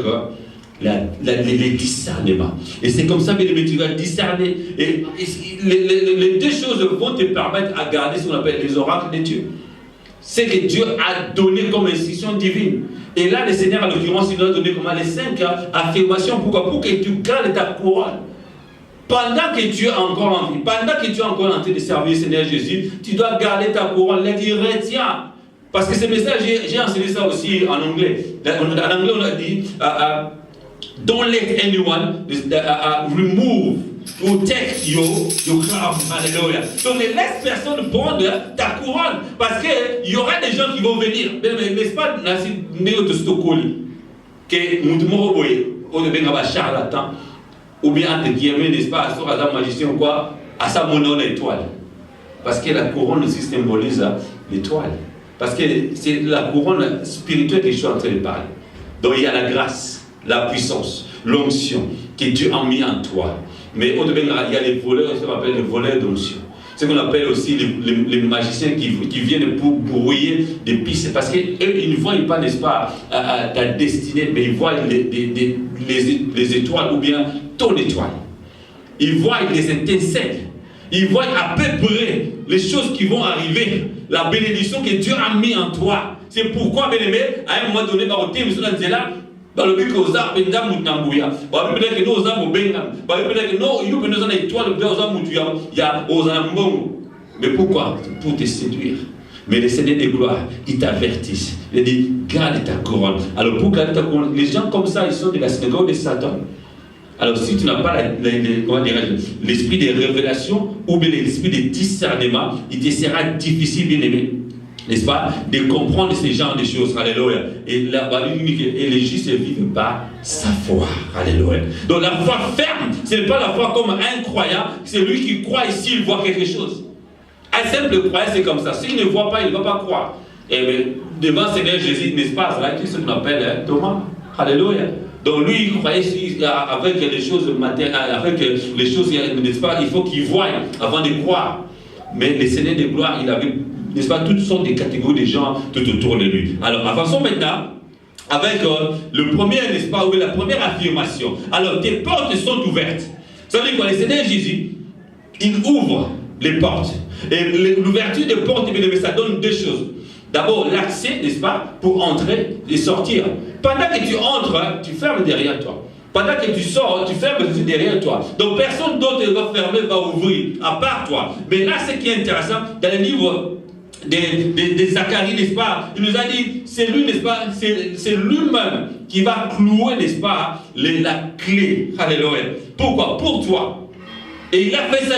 les discernements. Et c'est comme ça que tu vas discerner. Et les deux choses vont te permettre à garder ce qu'on appelle les oracles de Dieu. C'est que Dieu a donné comme instruction divine. Et là, le Seigneur, en l'occurrence, il doit donner comment les 5 affirmations. Pourquoi? Pour que tu gardes ta couronne. Pendant que tu es encore en vie, pendant que tu es encore en train de servir le Seigneur Jésus, tu dois garder ta couronne. Il dit, retiens. Parce que ce message, j'ai enseigné ça aussi en anglais. En anglais, on a dit, don't let anyone remove or take your crown. Alléluia. Donc ne laisse personne prendre ta couronne. Parce qu'il y aura des gens qui vont venir. N'est-ce pas, de Stokoli, que Moutoumoro Boye, on devient un charlatan, ou bien entre guillemets, n'est-ce pas, à sa magicien ou quoi, à sa monnaie l'étoile. Parce que la couronne aussi symbolise l'étoile. Parce que c'est la couronne spirituelle que je suis en train de parler. Donc il y a la grâce, la puissance, l'onction que Dieu a mis en toi. Mais au-delà, il y a les voleurs, ce qu'on appelle les voleurs d'onction. Ce qu'on appelle aussi les magiciens qui viennent pour brouiller des pistes. Parce qu'eux, ils ne voient pas, n'est-ce pas, ta destinée, mais ils voient les étoiles ou bien ton étoile. Ils voient les étincelles. Ils voient à peu près les choses qui vont arriver, la bénédiction que Dieu a mis en toi. C'est pourquoi, bien aimé, à un moment donné, dans le but que vous avez une dame ou une peut-être que nous avons peut-être que nous avons une étoile, il y a mais pourquoi? Pour te séduire. Mais le Seigneur des gloires, il t'avertit. Il dit, garde ta couronne. Alors pour garder ta couronne, les gens comme ça, ils sont de la synagogue de Satan. Alors si tu n'as pas l'esprit de révélation ou bien l'esprit de discernement, il te sera difficile, bien aimé, n'est-ce pas, de comprendre ce genre de choses. Alléluia. Et les justes vivent par sa foi. Alléluia. Donc la foi ferme, ce n'est pas la foi comme un croyant, c'est lui qui croit ici, il voit quelque chose. Un simple croyant, c'est comme ça. S'il ne voit pas, il ne va pas croire. Et devant le Seigneur Jésus, n'est-ce pas, c'est là ce qu'on appelle Thomas. Alléluia. Donc lui, il croyait avec les choses matérielles, avec les choses, n'est-ce pas, il faut qu'il voie avant de croire. Mais le Seigneur de gloire, il avait, n'est-ce pas, toutes sortes de catégories de gens tout autour de lui. Alors, avançons maintenant avec le premier, n'est-ce pas, ou la première affirmation. Alors, tes portes sont ouvertes. Ça veut dire que le Seigneur Jésus, il ouvre les portes. Et l'ouverture des portes, ça donne deux choses. D'abord, l'accès, n'est-ce pas, pour entrer et sortir. Pendant que tu entres, tu fermes derrière toi. Pendant que tu sors, tu fermes derrière toi. Donc, personne d'autre va fermer, va ouvrir, à part toi. Mais là, ce qui est intéressant, dans le livre de Zacharie, n'est-ce pas, il nous a dit, c'est lui, n'est-ce pas, c'est lui-même qui va clouer, n'est-ce pas, la clé. Alléluia. Pourquoi? Pour toi. Et il a fait ça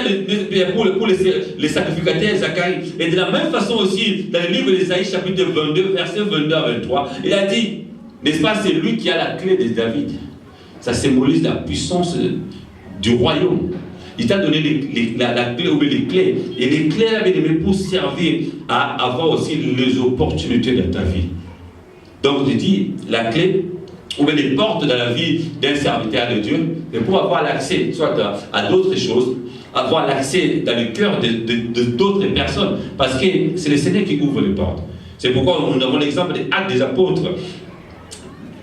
pour les sacrificateurs Zacharie. Et de la même façon aussi, dans le livre d'Ésaïe, chapitre 22, verset 22 à 23, il a dit, n'est-ce pas, c'est lui qui a la clé de David. Ça symbolise la puissance du royaume. Il t'a donné la clé ou les clés. Et les clés avaient donné pour servir à avoir aussi les opportunités de ta vie. Donc je dis, la clé, ou bien les portes dans la vie d'un serviteur de Dieu, et pour avoir l'accès soit à d'autres choses, avoir l'accès dans le cœur de d'autres personnes, parce que c'est le Seigneur qui ouvre les portes. C'est pourquoi nous avons l'exemple des Actes des Apôtres.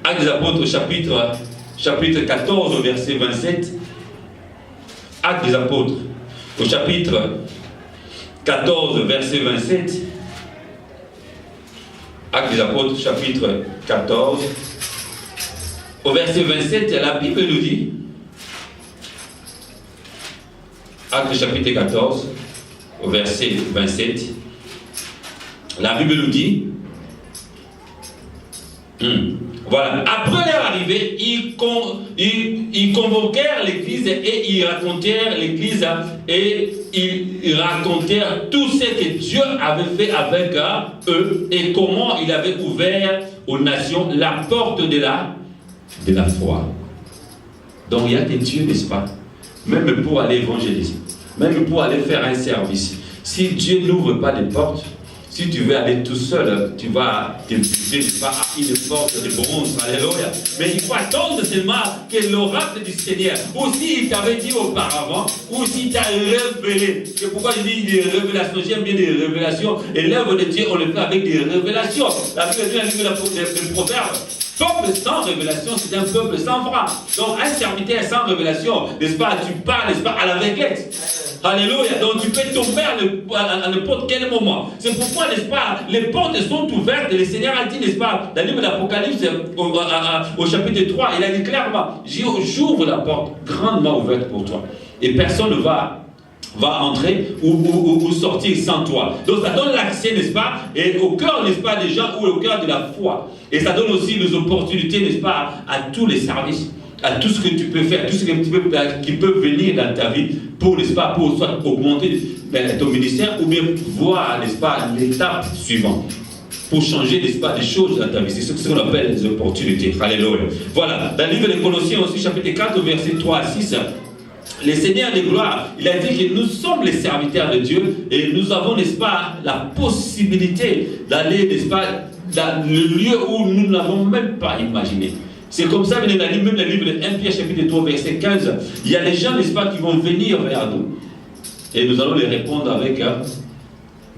Actes des Apôtres, chapitre 14, verset 27. Actes des Apôtres, au chapitre 14, verset 27. Actes des Apôtres, chapitre 14. Au verset 27, la Bible nous dit, Actes chapitre 14, au verset 27, la Bible nous dit, voilà, après leur arrivée, ils convoquèrent l'église et ils racontèrent l'église et ils racontèrent tout ce que Dieu avait fait avec eux et comment il avait ouvert aux nations la porte de la foi. Donc il y a des dieux, n'est-ce pas, même pour aller évangéliser, même pour aller faire un service. Si Dieu n'ouvre pas les portes, Si tu veux aller tout seul, tu vas te buter à une porte de bronze. Alléluia. Mais il faut attendre seulement que l'oracle du Seigneur, ou s'il t'avait dit auparavant, ou s'il t'a révélé. C'est pourquoi je dis des révélations. J'aime bien des révélations. Et l'œuvre de Dieu, on le fait avec des révélations. La Bible dit dans le Proverbe. Peuple sans révélation, c'est un peuple sans foi. Donc, un serviteur sans révélation, n'est-ce pas, tu parles, n'est-ce pas, à l'aveuglette. Alléluia. Donc, tu peux tomber à n'importe quel moment. C'est pourquoi, n'est-ce pas, les portes sont ouvertes. Et le Seigneur a dit, n'est-ce pas, dans le livre d'Apocalypse, au chapitre 3, il a dit clairement, j'ouvre la porte grandement ouverte pour toi. Et personne ne va entrer ou sortir sans toi. Donc ça donne l'accès, n'est-ce pas, et au cœur, n'est-ce pas, des gens ou au cœur de la foi. Et ça donne aussi les opportunités, n'est-ce pas, à tous les services, à tout ce que tu peux faire, tout ce qui peut venir dans ta vie pour, n'est-ce pas, pour soit augmenter ton ministère ou bien voir, n'est-ce pas, l'étape suivante. Pour changer, n'est-ce pas, des choses dans ta vie. C'est ce qu'on appelle les opportunités. Alléluia. Voilà. Dans le livre des Colossiens aussi, chapitre 4, versets 3 à 6, le Seigneur de gloire, il a dit que nous sommes les serviteurs de Dieu et nous avons, n'est-ce pas, la possibilité d'aller, n'est-ce pas, dans le lieu où nous n'avons même pas imaginé. C'est comme ça, même dans le livre de 1 Pierre chapitre 3, verset 15, il y a des gens, n'est-ce pas, qui vont venir vers nous et nous allons les répondre avec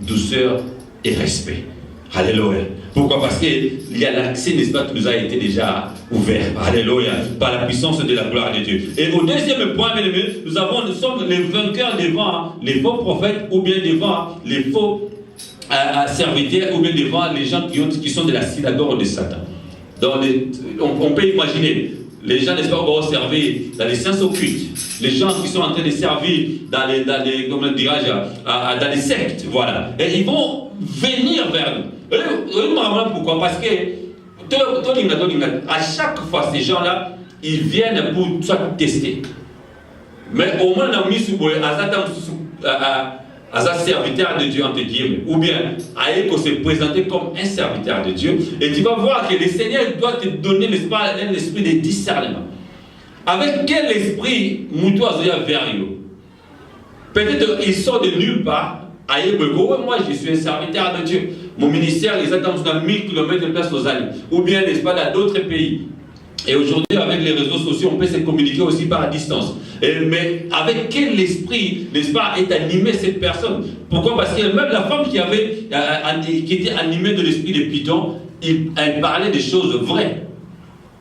douceur et respect. Alléluia. Pourquoi? Parce qu'il y a l'accès, n'est-ce pas, qui nous a été déjà ouvert. Alléluia. Par la puissance de la gloire de Dieu. Et au deuxième point, nous sommes les vainqueurs devant les faux prophètes ou bien devant les faux serviteurs ou bien devant les gens qui sont de la synagogue de Satan. On peut imaginer les gens, n'est-ce pas, vont servir dans les sciences occultes. Les gens qui sont en train de servir dans les comment dirais-je, dans les sectes, voilà. Et ils vont venir vers nous. Pourquoi? Parce que à chaque fois, ces gens-là, ils viennent pour soit tester. Mais au moins, on a mis sous un serviteur de Dieu, entre guillemets, ou bien à se présenter comme un serviteur de Dieu, et tu vas voir que le Seigneur doit te donner, n'est-ce pas, un esprit de discernement. Avec quel esprit Moutoazoya vers eux? Peut-être il sort de nulle part. Moi je suis un serviteur de Dieu. Mon ministère est à 1000 km de place aux Alliés. Ou bien, n'est-ce pas, dans d'autres pays. Et aujourd'hui, avec les réseaux sociaux, on peut se communiquer aussi par distance. Mais avec quel esprit, n'est-ce pas, est animée cette personne? Pourquoi? Parce que même la femme qui était animée de l'esprit de Python, elle parlait des choses vraies.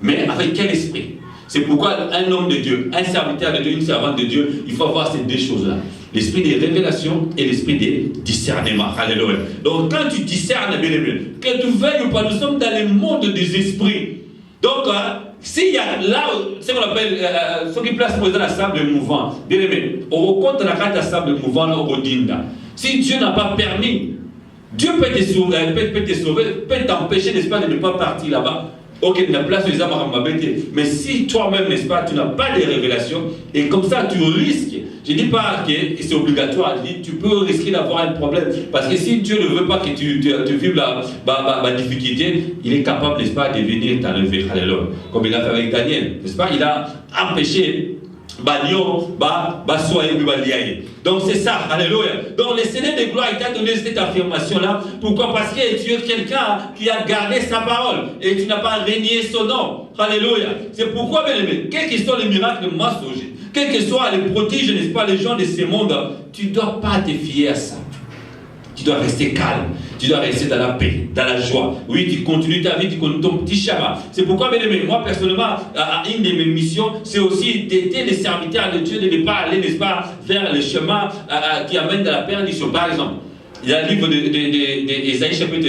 Mais avec quel esprit? C'est pourquoi un homme de Dieu, un serviteur de Dieu, une servante de Dieu, il faut avoir ces deux choses-là. L'esprit des révélations et l'esprit des discernements. Alléluia. Donc quand tu discernes, bien aimé, que tu veuilles ou pas, nous sommes dans le monde des esprits. Donc, s'il y a là, ce qu'on appelle, ce qui place dans la sable mouvant, bien aimé, on compte la carte à sable mouvant là au Dinda. Si Dieu n'a pas permis, Dieu peut te sauver, peut t'empêcher, n'est-ce pas, de ne pas partir là-bas. Ok, la place des âmes à mais si toi-même, n'est-ce pas, tu n'as pas de révélations, et comme ça tu risques, je ne dis pas que c'est obligatoire, je dis tu peux risquer d'avoir un problème, parce que si Dieu ne veut pas que tu vives la difficulté, il est capable, n'est-ce pas, de venir t'enlever, alléluia, comme il a fait avec Daniel, n'est-ce pas, il a empêché donc c'est ça, alléluia. Donc le Seigneur de gloire t'a donné cette affirmation-là. Pourquoi? Parce que tu es quelqu'un qui a gardé sa parole et tu n'as pas renié son nom. Alléluia. C'est pourquoi, bien aimé, quels que soient les miracles mensongers, quels que soient les prodiges, n'est-ce pas, les gens de ce monde, tu ne dois pas te fier à ça. Tu dois rester calme, tu dois rester dans la paix, dans la joie. Oui, tu continues ta vie, tu continues ton petit chemin. C'est pourquoi, bien aimé, moi personnellement, une de mes missions, c'est aussi d'aider les serviteurs de Dieu de ne pas aller, n'est-ce pas, vers le chemin qui amène à la perdition. Par exemple, il y a le livre d'Ésaïe chapitre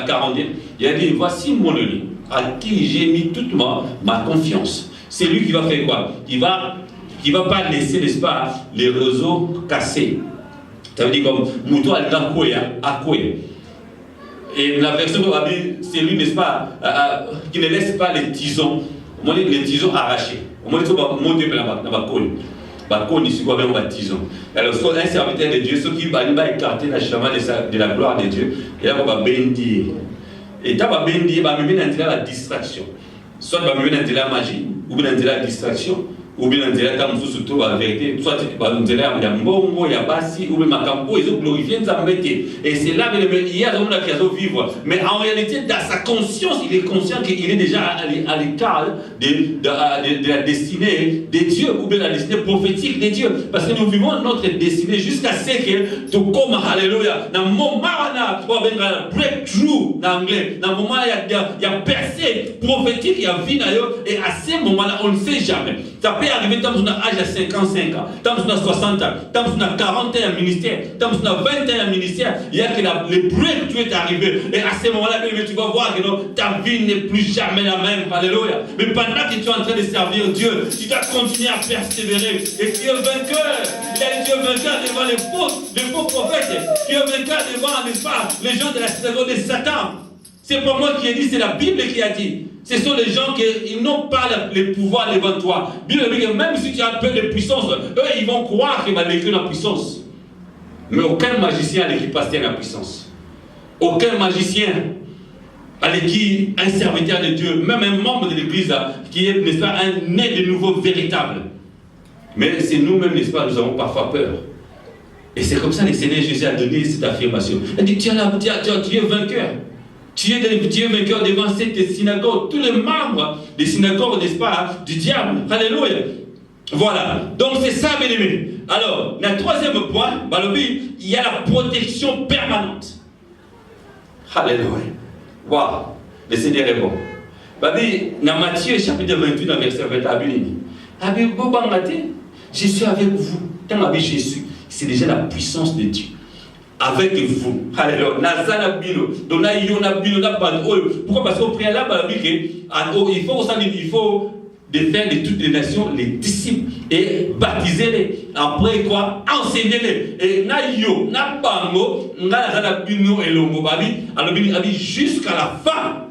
41, il a dit, voici mon élu, à qui j'ai mis toute ma confiance. C'est lui qui va faire quoi? Il va pas laisser, n'est-ce pas, les réseaux cassés. Ça veut dire comme Moutou à Koya. Et la version de Abi, c'est lui, n'est-ce pas, qui ne laisse pas les tisons arrachés. On va monter dans la colle. Alors, un serviteur de Dieu, ceux qui va écarter la chemin de la gloire de Dieu, et là, on va bendir. Et là, on va bendir, on va mener la distraction. Soit on va mener la magie, ou bien la distraction, ou bien on dirait surtout la vérité, soit on dirait il y a mbongo, il y a bassi, ou bien makambo, ils ont glorifié Nzambete. Et c'est là qu'il y a un homme qui a vivre. Mais en réalité, dans sa conscience, il est conscient qu'il est déjà à l'écart de la destinée des dieux, ou bien la destinée prophétique des dieux. Parce que nous vivons notre destinée jusqu'à ce que tout comme, alléluia, dans le moment où on a breakthrough en anglais, dans le moment où il y a percée prophétique, il y a vie d'ailleurs, et à ce moment-là, on ne sait jamais. Ça peut arriver tant qu'on a âge à 55 ans, tant qu'on a 60 ans, tant qu'on a 40 ans en ministère, tant qu'on a 20 ans en ministère, il y a que le breakthrough est arrivé. Et à ce moment-là, tu vas voir que non, ta vie n'est plus jamais la même. Alléluia. Mais pendant que tu es en train de servir Dieu, tu dois continuer à persévérer. Et tu es vainqueur. Il a dit vainqueur devant les faux prophètes. Tu es vainqueur devant, n'est-ce pas, les gens de la synagogue de Satan. C'est pas moi qui ai dit, c'est la Bible qui a dit. Ce sont les gens qui n'ont pas le pouvoir devant toi. Bible dit que même si tu as un peu de puissance, eux, ils vont croire qu'il va l'écrire la puissance. Mais aucun magicien à l'équipe pasteur la puissance. Aucun magicien à l'équipe, un serviteur de Dieu, même un membre de l'église qui est, n'est-ce pas, un né de nouveau véritable. Mais c'est nous-mêmes, n'est-ce pas, nous avons parfois peur. Et c'est comme ça que le Seigneur Jésus a donné cette affirmation. Il dit, tu es vainqueur. Tu es vainqueur devant cette synagogue. Tous les membres des synagogues, n'est-ce pas, du diable. Alléluia. Voilà. Donc c'est ça, bien aimé. Alors, le troisième point, il y a la protection permanente. Alléluia. Waouh. Le Seigneur est bon. Dans Matthieu chapitre 28, verset 20, je suis avec vous. Dans Jésus, c'est déjà la puissance de Dieu. Avec vous. Alléluia. Pourquoi? Parce qu'au préalable, il faut de faire de toutes les nations les disciples et baptiser-les. Après quoi? Enseigner-les. Et jusqu'à la fin.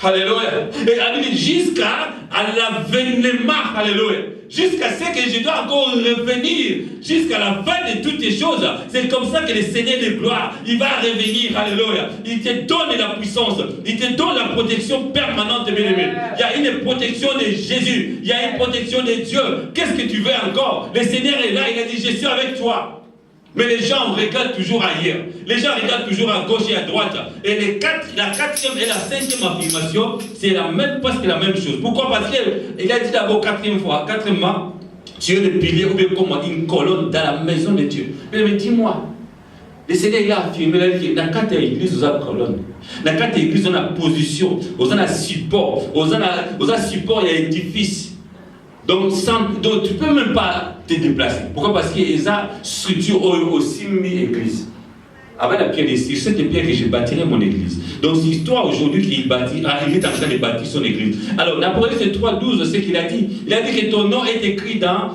Alléluia. Et jusqu'à l'avènement. Alléluia. Jusqu'à ce que je dois encore revenir, jusqu'à la fin de toutes les choses. C'est comme ça que le Seigneur de gloire, il va revenir, alléluia. Il te donne la puissance, il te donne la protection permanente, bien-aimé. Il y a une protection de Jésus, il y a une protection de Dieu. Qu'est-ce que tu veux encore? Le Seigneur est là, il a dit, je suis avec toi. Mais les gens regardent toujours ailleurs. Les gens regardent toujours à gauche et à droite. Et la quatrième et la cinquième affirmation, c'est presque la même chose. Pourquoi? Parce qu'il a dit d'abord quatrièmement, tu es le pilier ou bien comme une colonne dans la maison de Dieu. Mais dis-moi, le Seigneur il a affirmé que dans quatre églises, on a une colonne. Dans quatre églises, on a position, on a support, on a support, il y a édifice. Donc tu ne peux même pas te déplacer. Pourquoi? Parce qu'il y a une structure aussi église. Avec la pierre ici, c'est cette pierre que je bâtirai mon église. Donc c'est toi aujourd'hui qu'il est en train de bâtir son église. Alors l'Apocalypse 3:12, c'est ce qu'il a dit. Il a dit que ton nom est écrit dans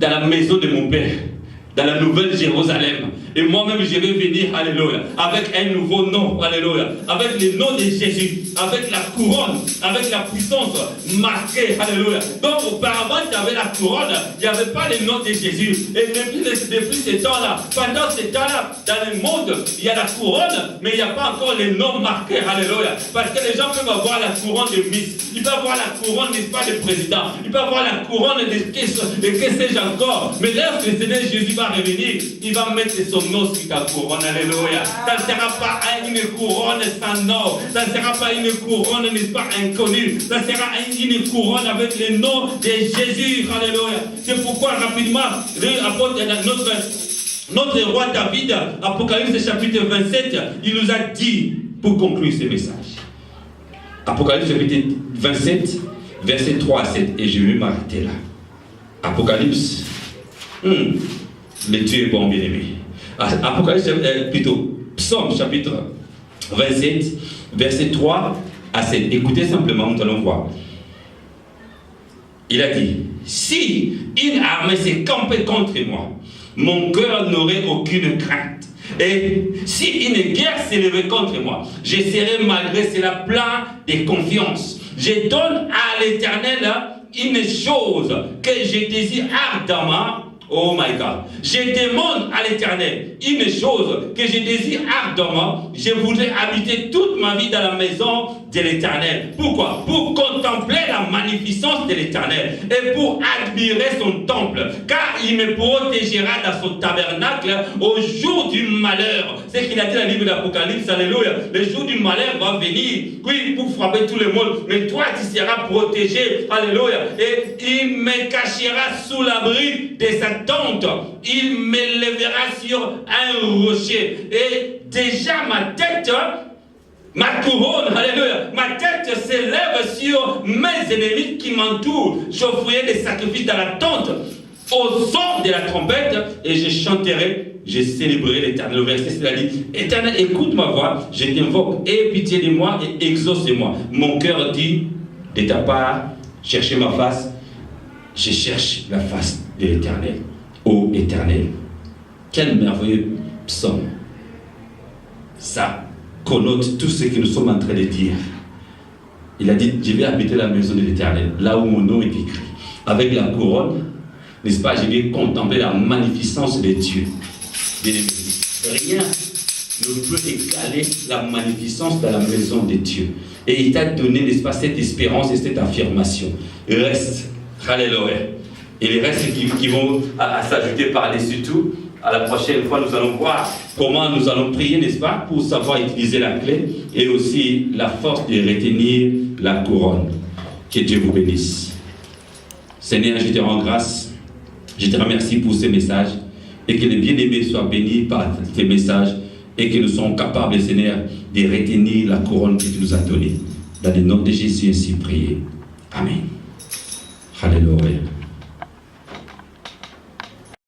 la maison de mon Père, dans la nouvelle Jérusalem. Et moi-même, je vais venir, alléluia, avec un nouveau nom, alléluia, avec le nom de Jésus, avec la couronne, avec la puissance marquée, alléluia. Donc, auparavant, tu avais la couronne, il n'y avait pas le nom de Jésus. Et depuis ce temps-là, pendant ce temps-là, dans le monde, il y a la couronne, mais il n'y a pas encore le nom marqué, alléluia. Parce que les gens peuvent avoir la couronne de Miss, ils peuvent avoir la couronne, n'est-ce pas, de président, ils peuvent avoir la couronne de que sais-je encore. Mais lorsque le Seigneur Jésus va revenir, il va mettre son nom sur ta couronne, alléluia. Ça ne sera pas une couronne sans nom, ça ne sera pas une couronne, n'est-ce pas, inconnue, ça sera une couronne avec le nom de Jésus, alléluia. C'est pourquoi rapidement, notre roi David, Apocalypse chapitre 27, il nous a dit, pour conclure ce message, Apocalypse chapitre 27, verset 3 à 7, et je vais m'arrêter là. Apocalypse, le Dieu est bon, bien-aimé. Apocalypse, plutôt, Psaume chapitre 27, verset 3 à 7. Écoutez simplement, nous allons voir. Il a dit, si une armée s'est campée contre moi, mon cœur n'aurait aucune crainte. Et si une guerre s'élevait contre moi, je serai malgré cela plein de confiance. Je donne à l'Éternel une chose que je désire ardemment, Oh my God. Je demande à l'Éternel une chose que je désire ardemment. Je voudrais habiter toute ma vie dans la maison de l'Éternel. Pourquoi? Pour contempler la magnificence de l'Éternel et pour admirer son temple. Car il me protégera dans son tabernacle au jour du malheur. C'est ce qu'il a dit dans le livre d'Apocalypse. Alléluia. Le jour du malheur va venir. Oui, pour frapper tout le monde. Mais toi, tu seras protégé. Alléluia. Et il me cachera sous l'abri de sa tente. Il m'élèvera sur un rocher. Et déjà ma tête, ma couronne, alléluia, ma tête s'élève sur mes ennemis qui m'entourent. J'offrirai des sacrifices dans la tente au son de la trompette et je chanterai, je célébrerai l'Éternel. Le verset, c'est dit, Éternel, écoute ma voix, je t'invoque, aie pitié de moi et exauce-moi. Mon cœur dit, de ta part, cherchez ma face, je cherche la face de l'Éternel. Ô Éternel, quel merveilleux psaume. Ça connote tout ce que nous sommes en train de dire. Il a dit, je vais habiter la maison de l'Éternel, là où mon nom est écrit. Avec la couronne, n'est-ce pas, je vais contempler la magnificence de Dieu. Rien ne peut égaler la magnificence de la maison de Dieu. Et il t'a donné, n'est-ce pas, cette espérance et cette affirmation. Reste, alléluia. Et les restes qui vont s'ajouter par-dessus tout, à la prochaine fois, nous allons voir comment nous allons prier, n'est-ce pas, pour savoir utiliser la clé et aussi la force de retenir la couronne. Que Dieu vous bénisse. Seigneur, je te rends grâce. Je te remercie pour ces messages et que les bien-aimés soient bénis par ces messages et que nous soyons capables, Seigneur, de retenir la couronne que tu nous as donnée. Dans le nom de Jésus, ainsi prié. Amen. Alléluia.